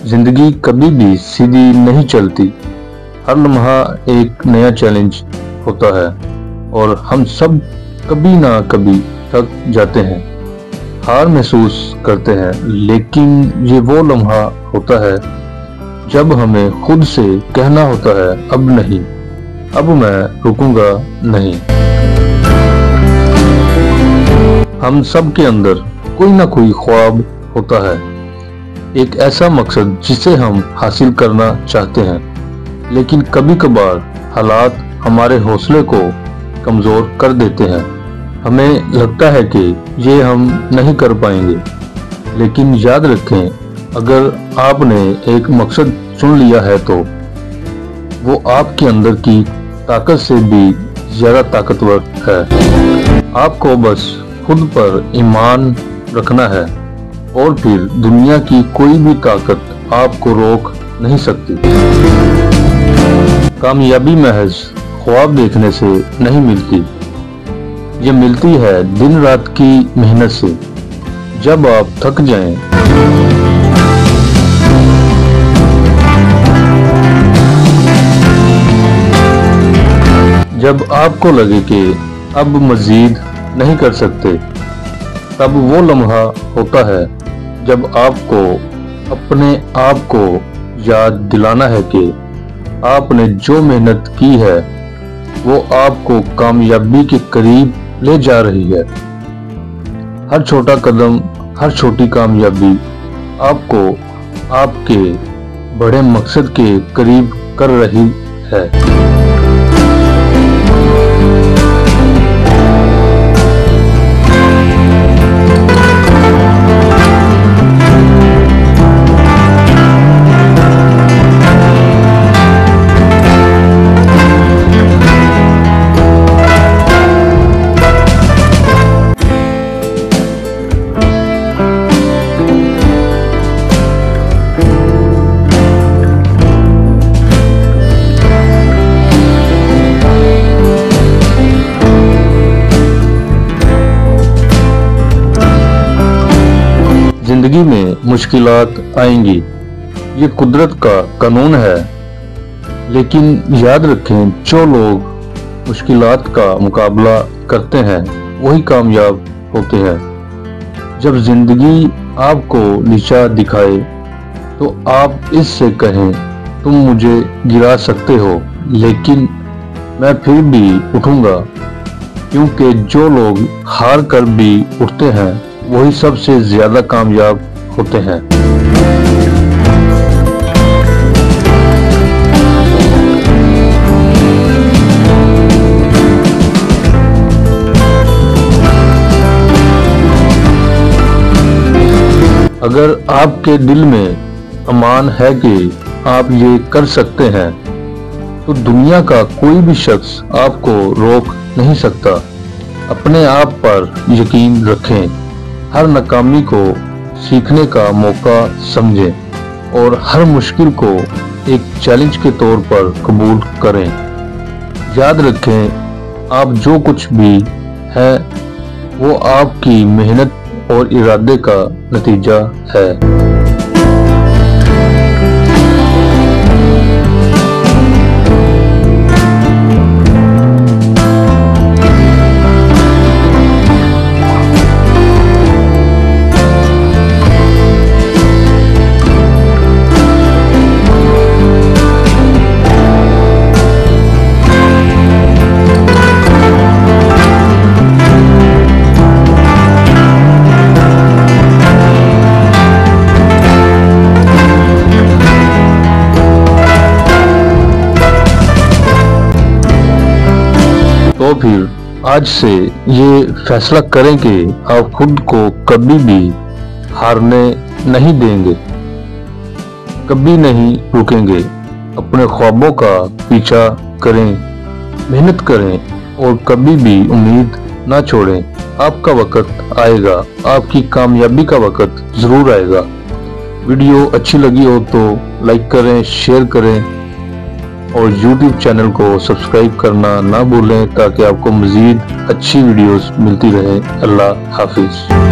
जिंदगी कभी भी सीधी नहीं चलती। हर लम्हा एक नया चैलेंज होता है और हम सब कभी ना कभी थक जाते हैं, हार महसूस करते हैं। लेकिन ये वो लम्हा होता है जब हमें खुद से कहना होता है, अब नहीं, अब मैं रुकूंगा नहीं। हम सब के अंदर कोई ना कोई ख्वाब होता है, एक ऐसा मकसद जिसे हम हासिल करना चाहते हैं। लेकिन कभी कभार हालात हमारे हौसले को कमजोर कर देते हैं। हमें लगता है कि ये हम नहीं कर पाएंगे, लेकिन याद रखें, अगर आपने एक मकसद चुन लिया है तो वो आपके अंदर की ताकत से भी ज्यादा ताकतवर है। आपको बस खुद पर ईमान रखना है और फिर दुनिया की कोई भी ताकत आपको रोक नहीं सकती। कामयाबी महज ख्वाब देखने से नहीं मिलती, ये मिलती है दिन रात की मेहनत से। जब आप थक जाएं, जब आपको लगे कि अब मजीद नहीं कर सकते, तब वो लम्हा होता है जब आपको अपने आप को याद दिलाना है कि आपने जो मेहनत की है वो आपको कामयाबी के करीब ले जा रही है। हर छोटा कदम, हर छोटी कामयाबी आपको आपके बड़े मकसद के करीब कर रही है। जिंदगी में मुश्किलात आएंगी, ये कुदरत का कानून है। लेकिन याद रखें, जो लोग मुश्किलात का मुकाबला करते हैं वही कामयाब होते हैं। जब जिंदगी आपको नीचा दिखाए तो आप इससे कहें, तुम मुझे गिरा सकते हो, लेकिन मैं फिर भी उठूंगा। क्योंकि जो लोग हार कर भी उठते हैं वही सबसे ज्यादा कामयाब होते हैं। अगर आपके दिल में अमान है कि आप ये कर सकते हैं, तो दुनिया का कोई भी शख्स आपको रोक नहीं सकता। अपने आप पर यकीन रखें, हर नाकामी को सीखने का मौका समझें और हर मुश्किल को एक चैलेंज के तौर पर कबूल करें। याद रखें, आप जो कुछ भी है वो आपकी मेहनत और इरादे का नतीजा है। तो फिर आज से ये फैसला करें कि आप खुद को कभी भी हारने नहीं देंगे, कभी नहीं रुकेंगे। अपने ख्वाबों का पीछा करें, मेहनत करें और कभी भी उम्मीद ना छोड़ें। आपका वक्त आएगा, आपकी कामयाबी का वक्त जरूर आएगा। वीडियो अच्छी लगी हो तो लाइक करें, शेयर करें और YouTube चैनल को सब्सक्राइब करना ना भूलें, ताकि आपको मज़ीद अच्छी वीडियोस मिलती रहे। अल्लाह हाफिज।